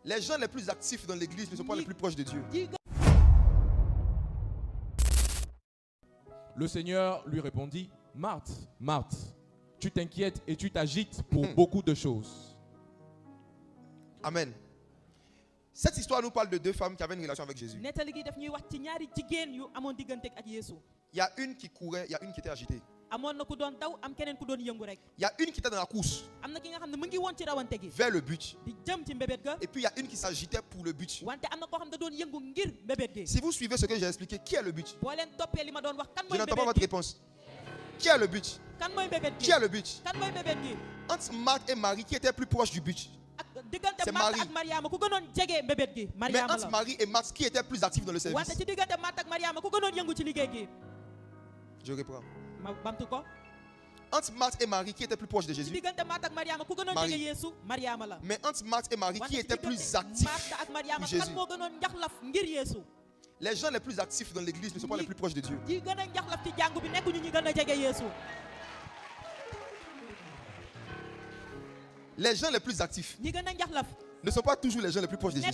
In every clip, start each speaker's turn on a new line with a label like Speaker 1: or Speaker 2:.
Speaker 1: Les gens les plus actifs dans l'église ne sont pas les plus proches de Dieu.
Speaker 2: Le Seigneur lui répondit, Marthe, Marthe, tu t'inquiètes et tu t'agites pour beaucoup de choses.
Speaker 1: Amen. Cette histoire nous parle de deux femmes qui avaient une relation avec Jésus. Il y a une qui courait, il y a une qui était agitée. Il y a une qui était dans la course vers le but. Et puis il y a une qui s'agitait pour le but. Si vous suivez ce que j'ai expliqué, qui est le but? Je n'entends pas votre réponse. Qui est le but? Qui est le but? Entre Marthe et Marie, qui était plus proche du but? C'est Marie. Mais entre Marie et Marthe, qui était plus actif dans le service? Je reprends. Entre Marthe et Marie, qui était plus proche de Jésus? Marie. Mais entre Marthe et Marie, qui était plus actif pour Jésus? Les gens les plus actifs dans l'église ne sont pas les plus proches de Dieu. Les gens les plus actifs ne sont pas toujours les gens les plus proches de Jésus.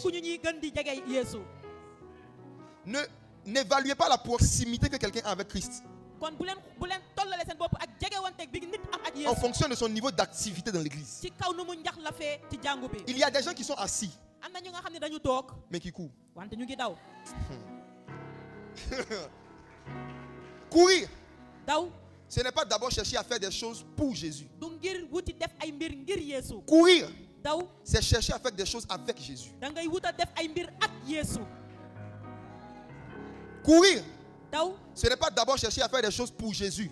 Speaker 1: N'évaluez pas la proximité que quelqu'un a avec Christ en fonction de son niveau d'activité dans l'église. Il y a des gens qui sont assis mais qui courent. Courir, ce n'est pas d'abord chercher à faire des choses pour Jésus. Courir, c'est chercher à faire des choses avec Jésus. Courir, ce n'est pas d'abord chercher à faire des choses pour Jésus.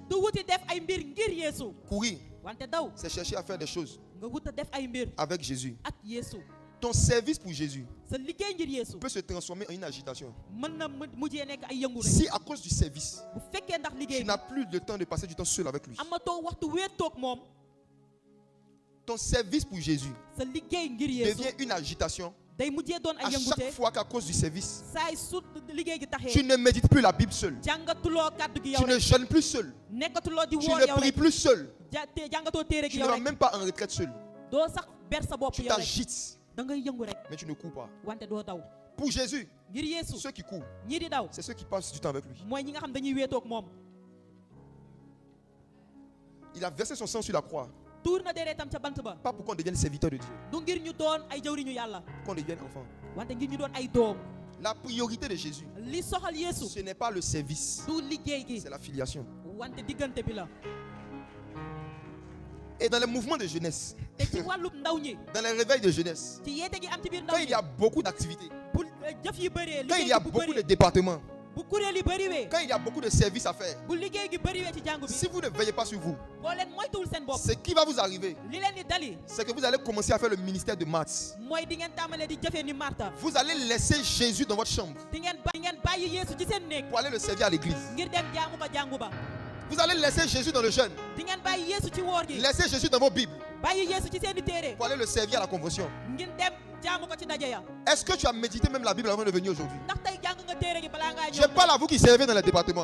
Speaker 1: Courir, c'est chercher à faire des choses avec Jésus. Ton service pour Jésus peut se transformer en une agitation. Si à cause du service, tu n'as plus le temps de passer du temps seul avec lui. Ton service pour Jésus devient une agitation. À chaque fois qu'à cause du service, tu ne médites plus la Bible seul. Tu ne jeûnes plus seul. Tu ne pries plus seul. Tu ne vas même pas en retraite seul. Tu t'agites, mais tu ne cours pas. Pour Jésus, ceux qui courent, c'est ceux qui passent du temps avec lui. Il a versé son sang sur la croix. Pas pour qu'on devienne serviteur de Dieu, qu'on devienne enfant. La priorité de Jésus, ce n'est pas le service, c'est la filiation. Et dans les mouvements de jeunesse, dans les réveils de jeunesse, quand il y a beaucoup d'activités, quand il y a beaucoup de départements, quand il y a beaucoup de services à faire, si vous ne veillez pas sur vous, ce qui va vous arriver, c'est que vous allez commencer à faire le ministère de Marthe. Vous allez laisser Jésus dans votre chambre pour aller le servir à l'église. Vous allez laisser Jésus dans le jeûne, laisser Jésus dans vos Bibles pour aller le servir à la conversion. Est-ce que tu as médité même la Bible avant de venir aujourd'hui? Je parle à vous qui servez dans les départements.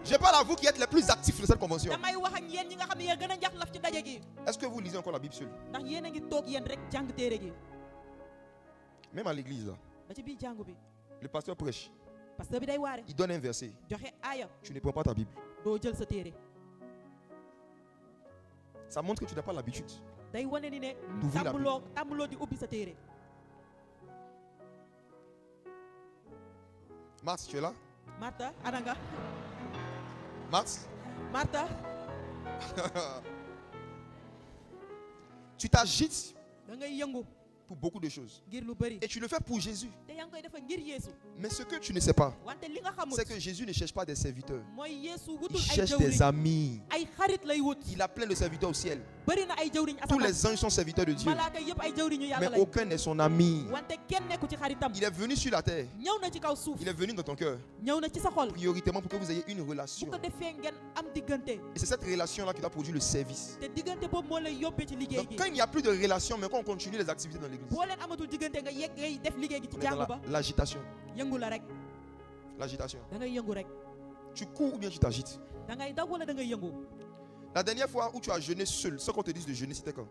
Speaker 1: Je parle à vous qui êtes les plus actifs de cette convention. Est-ce que vous lisez encore la Bible seule? Même à l'église là, le pasteur prêche, il donne un verset, tu ne prends pas ta Bible. Ça montre que tu n'as pas l'habitude d'ouvrir la Bible. Marthe, tu es là? Marthe? Tu t'agites pour beaucoup de choses. Et tu le fais pour Jésus. Mais ce que tu ne sais pas, c'est que Jésus ne cherche pas des serviteurs. Il cherche des amis. Il a plein de serviteurs au ciel. Tous les anges sont serviteurs de Dieu. Mais aucun n'est son ami. Il est venu sur la terre. Il est venu dans ton cœur. Prioritairement pour que vous ayez une relation. Et c'est cette relation-là qui doit produire le service. Donc quand il n'y a plus de relation, mais quand on continue les activités dans l'église, on est dans l'agitation. L'agitation. Tu cours ou bien tu t'agites? La dernière fois où tu as jeûné seul, sans qu'on te dise de jeûner, c'était quand?